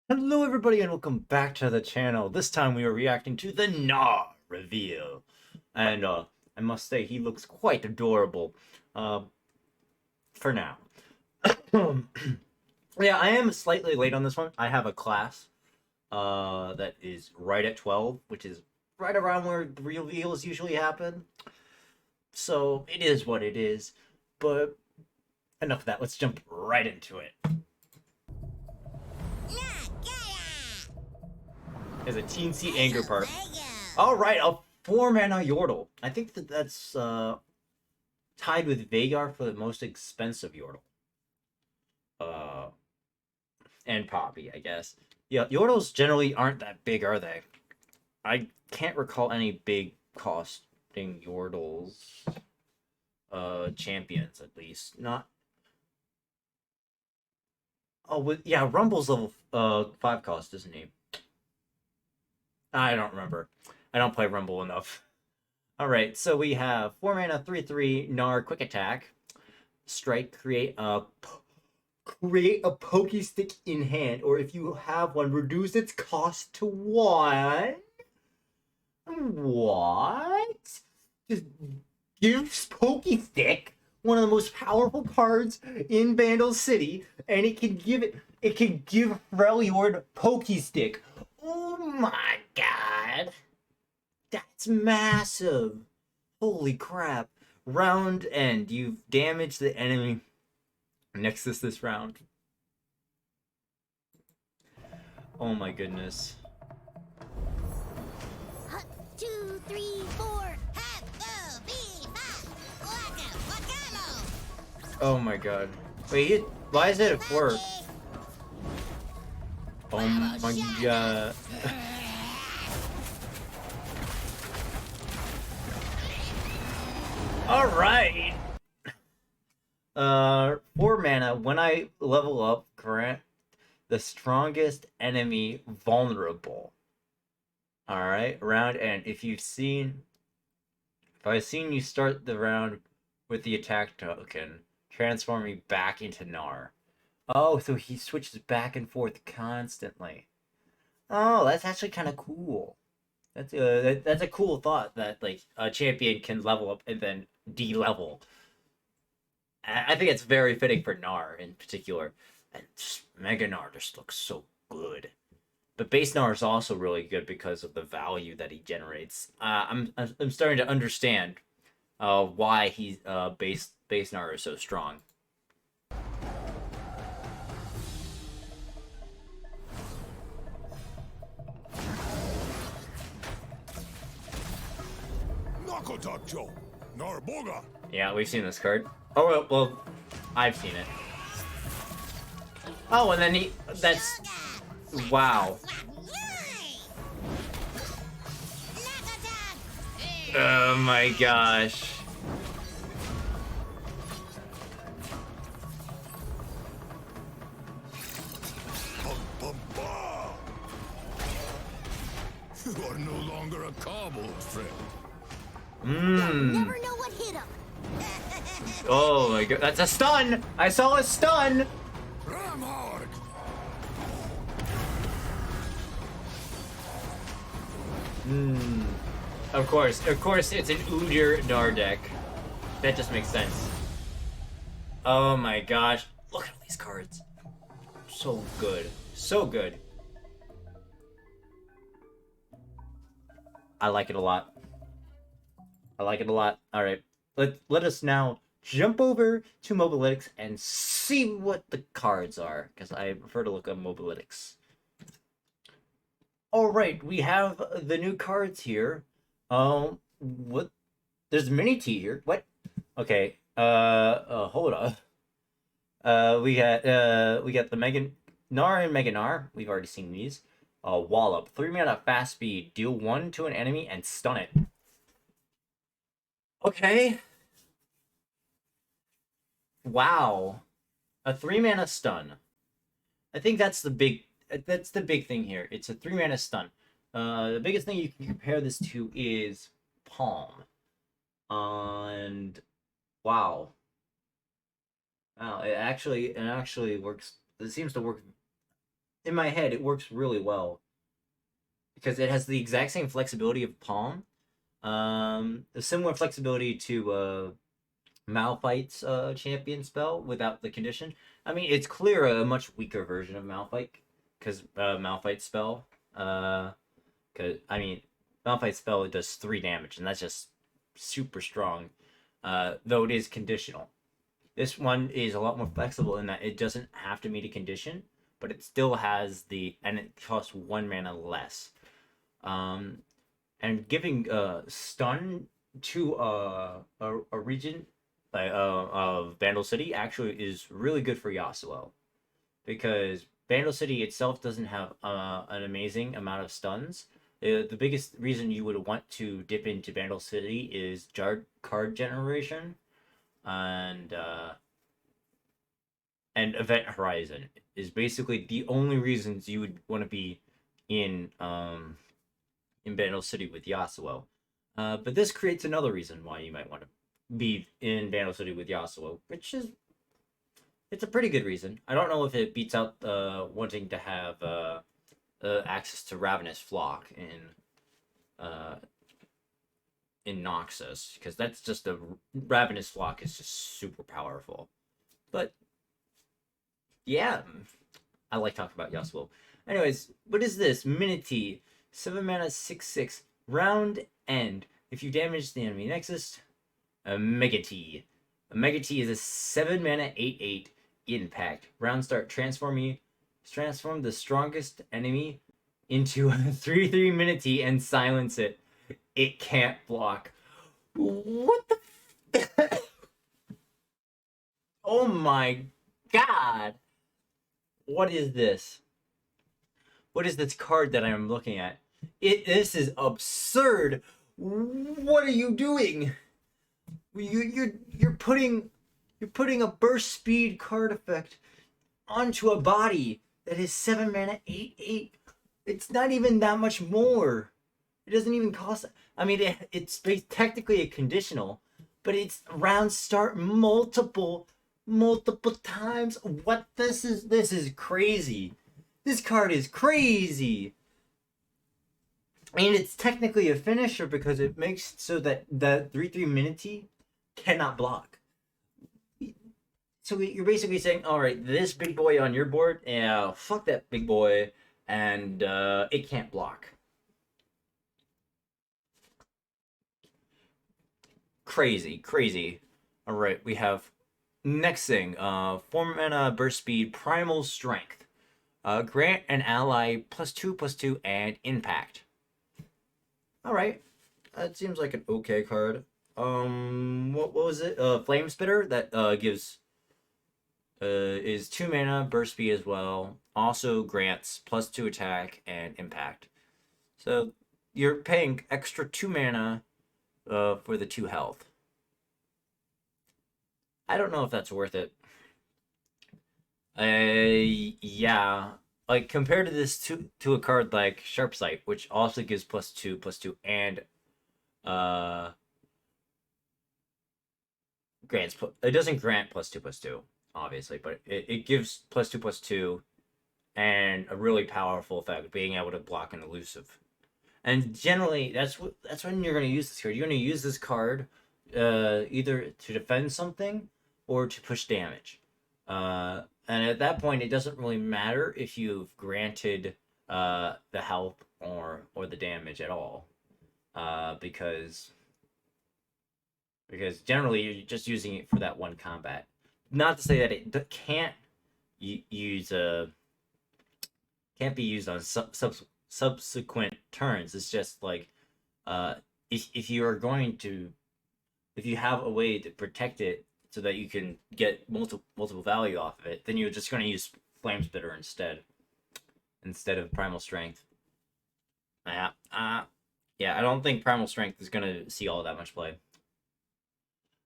Hello everybody and welcome back to the channel. This time we are reacting to the Gnar reveal. And I must say he looks quite adorable. Uh for now. Yeah, I am slightly late on this one. I have a class that is right at 12, which is right around where the reveals usually happen. So it is what it is. But enough of that. Let's jump right into it. There's a teensy anger part. All right, a 4-mana Yordle. I think that's tied with Vagar for the most expensive Yordle. Uh, and Poppy, I guess. Yeah, Yordles generally aren't that big, are they? I can't recall any big costing Yordles. Champions at least. Not. Oh, yeah, Rumble's level 5 cost, isn't he? I don't remember. I don't play Rumble enough. All right, so we have 4-mana 3/3 Gnar Quick Attack. Strike, create a Pokey Stick in hand, or if you have one, reduce its cost to 1. What? Just gives Pokey Stick one of the most powerful cards in Vandal City, and it can give Freljord Pokey Stick. Oh my god. That's massive. Holy crap. Round end. You've damaged the enemy Nexus this round. Oh my goodness. Hut, 2, 3, 4. Oh my god. Wait, why is it a 4? Oh my god. Alright! 4 mana. When I level up, grant the strongest enemy vulnerable. Alright, round end. If I've seen you start the round with the attack token, transform me back into Gnar. Oh, so he switches back and forth constantly. Oh, that's actually kind of cool. That's a cool thought that like a champion can level up and then de-level. I think it's very fitting for Gnar in particular. And just, Mega Gnar just looks so good. But base Gnar is also really good because of the value that he generates. I'm starting to understand why he's base Gnar is so strong. Nakotacho, Narboga. Yeah, we've seen this card. Oh well, I've seen it. Oh, and then that's wow. Oh my gosh. Bum, bum, bah. You are no longer a cobble, friend. Mmm. Never know what hit him. Oh my god, that's a stun! I saw a stun! Ramhorg. Hmm. Of course, it's an Udyr Gnar deck. That just makes sense. Oh my gosh, look at all these cards. So good. So good. I like it a lot. I like it a lot. Alright, let us now jump over to Mobalytics and see what the cards are, because I prefer to look at Mobalytics. Alright, we have the new cards here. What? There's mini T here. What? Okay. Hold up. We got the Mega Gnar and Mega Gnar. We've already seen these. Wallop. 3-mana fast speed. Deal 1 to an enemy and stun it. Okay. Wow. A 3-mana stun. I think that's the big thing here. It's a 3-mana stun. The biggest thing you can compare this to is Palm. And wow. Wow, it actually works. It seems to work in my head, it works really well because it has the exact same flexibility of Palm, a similar flexibility to Malphite's champion spell without the condition. I mean, it's clear a much weaker version of Malphite because Malphite's spell. Cause I mean, Malphite's spell does 3 damage, and that's just super strong. Though it is conditional. This one is a lot more flexible in that it doesn't have to meet a condition, but it still has and it costs 1 mana less. And giving stun to a region of Vandal City actually is really good for Yasuo because Vandal City itself doesn't have an amazing amount of stuns. The biggest reason you would want to dip into Vandal City is card generation and Event Horizon is basically the only reasons you would want to be in Vandal City with Yasuo. But this creates another reason why you might want to be in Vandal City with Yasuo, which is it's a pretty good reason. I don't know if it beats out wanting to have access to Ravenous Flock in Noxus, because that's just a Ravenous Flock is just super powerful. But yeah, I like talking about Yasuo. Anyways, what is this? Minity, 7 mana, 6/6, round end. If you damage the enemy nexus, a Mega T. A Mega T is a 7 mana, 8/8 impact. Round start, transform the strongest enemy into a 3/3 Minity and silence it. It can't block. What the? Oh my god! What is this? What is this card that I'm looking at? This is absurd. What are you doing? You're putting a burst speed card effect onto a body that is 7 mana, 8/8. It's not even that much more. It doesn't even cost. I mean, it's technically a conditional, but it's round start multiple times. What this is crazy. This card is crazy. And it's technically a finisher because it makes so that the 3/3 Minity cannot block. So you're basically saying, all right, this big boy on your board, yeah, fuck that big boy, and it can't block. Crazy. All right, we have next thing, 4 mana burst speed, primal strength. Grant an ally +2/+2 and impact. All right, that seems like an okay card. What was it? Flame Spitter that gives is 2 mana burst speed as well. Also grants +2 attack and impact. So you're paying extra 2 mana for the 2 health. I don't know if that's worth it. Yeah, like compared to this to a card like Sharp Sight, which also gives +2/+2 and grants. It doesn't grant +2/+2, obviously, but it gives +2/+2 and a really powerful effect, being able to block an elusive. And generally, that's when you're going to use this card. You're going to use this card either to defend something or to push damage. And at that point, it doesn't really matter if you've granted the health or the damage at all, because generally you're just using it for that one combat. Not to say that it can't can't be used on subsequent turns. It's just like if you are going to, if you have a way to protect it so that you can get multiple value off of it, then you're just going to use Flame Spitter instead of Primal Strength. Yeah, I don't think Primal Strength is going to see all that much play.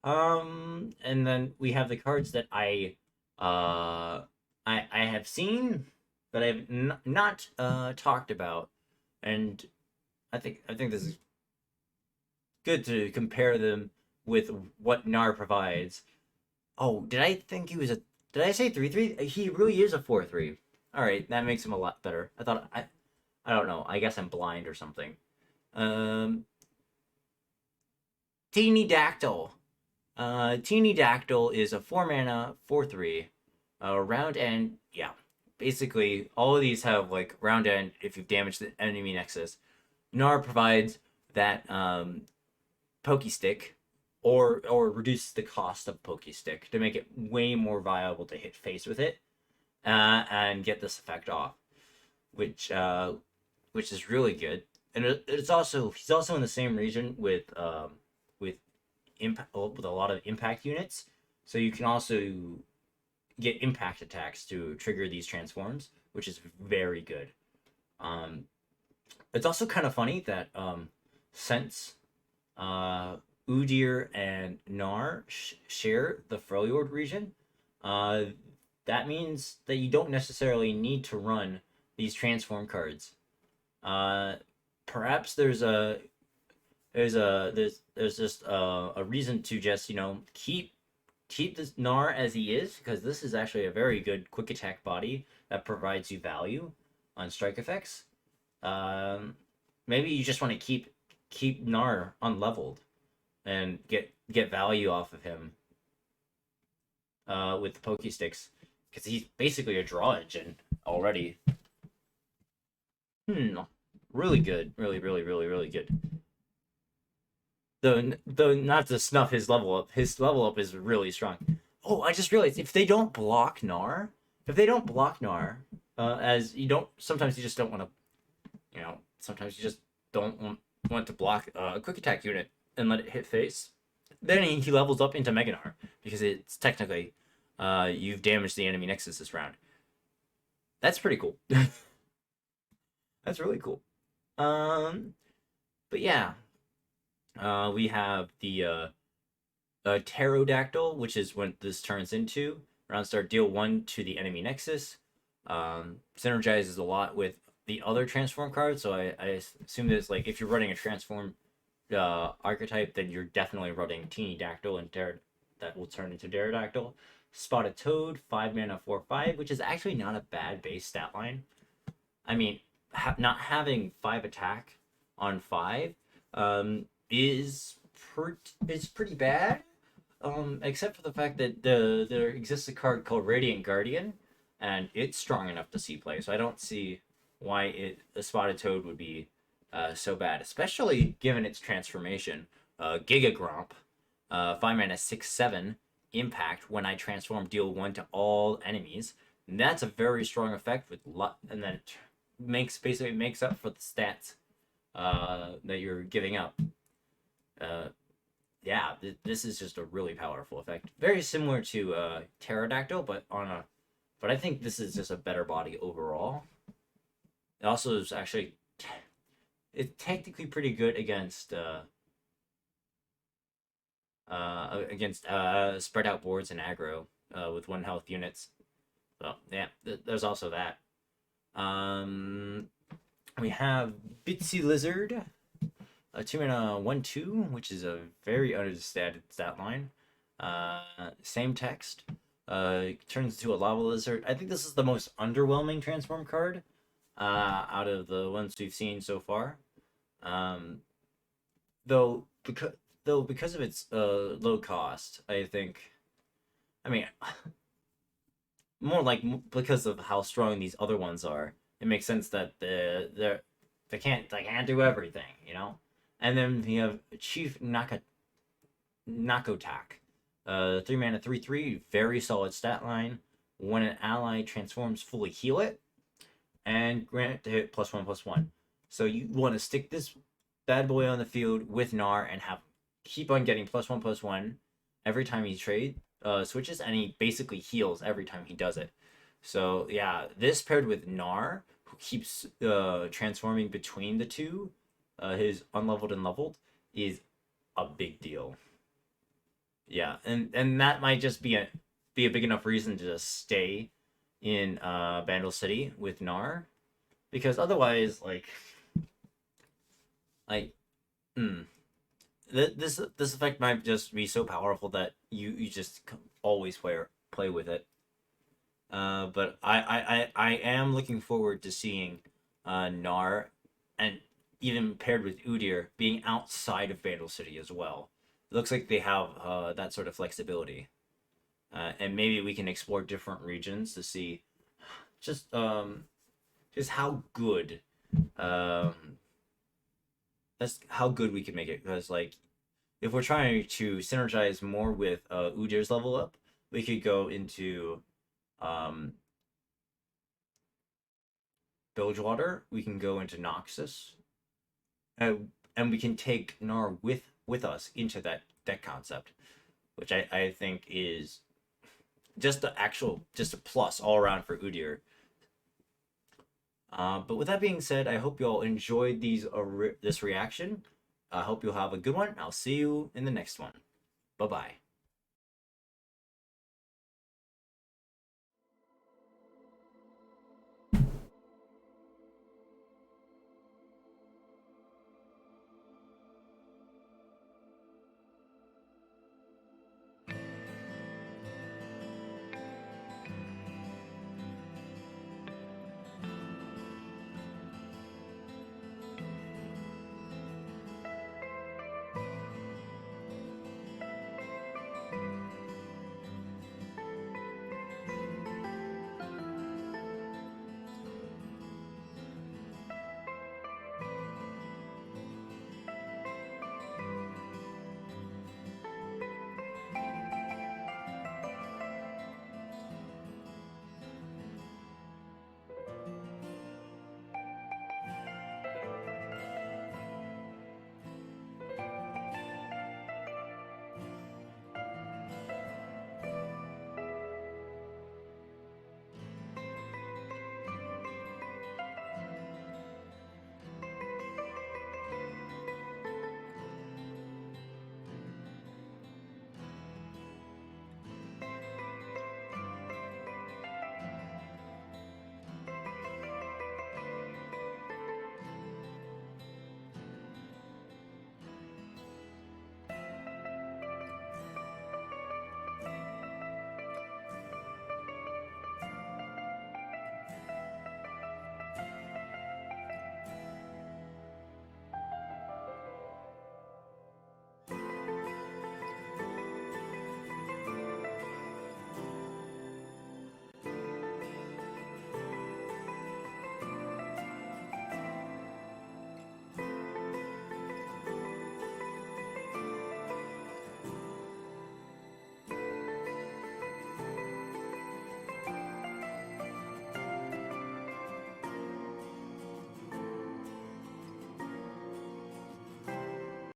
And then we have the cards that I have seen, but I've not talked about, and I think this is good to compare them with what Gnar provides. Oh, did I think he was a? Did I say 3/3? He really is a 4/3. All right, that makes him a lot better. I don't know. I guess I'm blind or something. Um, Teeny Dactyl. Teeny Dactyl is a 4 mana 4/3. Round end, yeah. Basically, all of these have like round end if you've damaged the enemy nexus. Gnar provides that Pokey Stick, or reduce the cost of Pokey Stick to make it way more viable to hit face with it, and get this effect off, which is really good. And it's also he's also in the same region with with a lot of impact units, so you can also get impact attacks to trigger these transforms, which is very good. Um, it's also kind of funny that since uh, Udir and Gnar share the Freljord region, uh, that means that you don't necessarily need to run these transform cards. Uh, Perhaps there's just a reason to just keep this Gnar as he is, because this is actually a very good quick attack body that provides you value on strike effects. Um, Maybe you just want to keep Gnar unleveled and get value off of him with the Pokey Sticks, because he's basically a draw engine already. Hmm, really good, really good. Though not to snuff his level up is really strong. Oh, I just realized if they don't block Gnar, as you don't, sometimes you just don't want to, sometimes you just don't want to block a quick attack unit and let it hit face. Then he levels up into Mega Gnar because it's technically, you've damaged the enemy nexus this round. That's pretty cool. That's really cool. Um, but yeah, we have the Pterodactyl, which is what this turns into. Round start, deal 1 to the enemy nexus. Synergizes a lot with the other transform cards, so I assume that it's like if you're running a transform archetype, then you're definitely running Teeny Dactyl and that will turn into Pterodactyl. Spotted Toad, 5 mana 4/5, which is actually not a bad base stat line. I mean, not having 5 attack on 5 is pretty bad. Except for the fact that there exists a card called Radiant Guardian, and it's strong enough to see play. So I don't see why a Spotted Toad would be so bad, especially given its transformation. Giga Gromp, 5 mana 6/7 impact when I transform, deal 1 to all enemies. And that's a very strong effect with and then it basically makes up for the stats that you're giving up. Yeah, this is just a really powerful effect. Very similar to Pterodactyl, but I think this is just a better body overall. It also is actually it's technically pretty good against spread out boards and aggro with 1 health units. So yeah, there's also that. We have Bitsy Lizard, a 2 mana 1/2, which is a very understated stat line. Same text. Turns into a lava lizard. I think this is the most underwhelming transform card out of the ones we've seen so far. Though because of its low cost, I think. I mean, more like because of how strong these other ones are. It makes sense that they can't do everything, you know. And then we have Chief Nakotak. 3 mana 3/3, very solid stat line. When an ally transforms, fully heal it, and grant to hit +1/+1. So you want to stick this bad boy on the field with Gnar and keep on getting +1/+1 every time he switches, and he basically heals every time he does it. So yeah, this paired with Gnar, who keeps transforming between the two, his unleveled and leveled, is a big deal. Yeah, and that might just be a big enough reason to just stay in Bandle City with Gnar, because otherwise, like, this effect might just be so powerful that you just always play with it. But I am looking forward to seeing Gnar, and even paired with Udyr, being outside of Vandal City as well. It looks like they have that sort of flexibility. And maybe we can explore different regions to see just just how good um that's how good we can make it. Because like if we're trying to synergize more with Udyr's level up, we could go into um Bilgewater, we can go into Noxus, and we can take Gnar with us into that concept, which I think is just a plus all around for Udyr. But with that being said, I hope you all enjoyed this reaction. I hope you'll have a good one. I'll see you in the next one. Bye bye.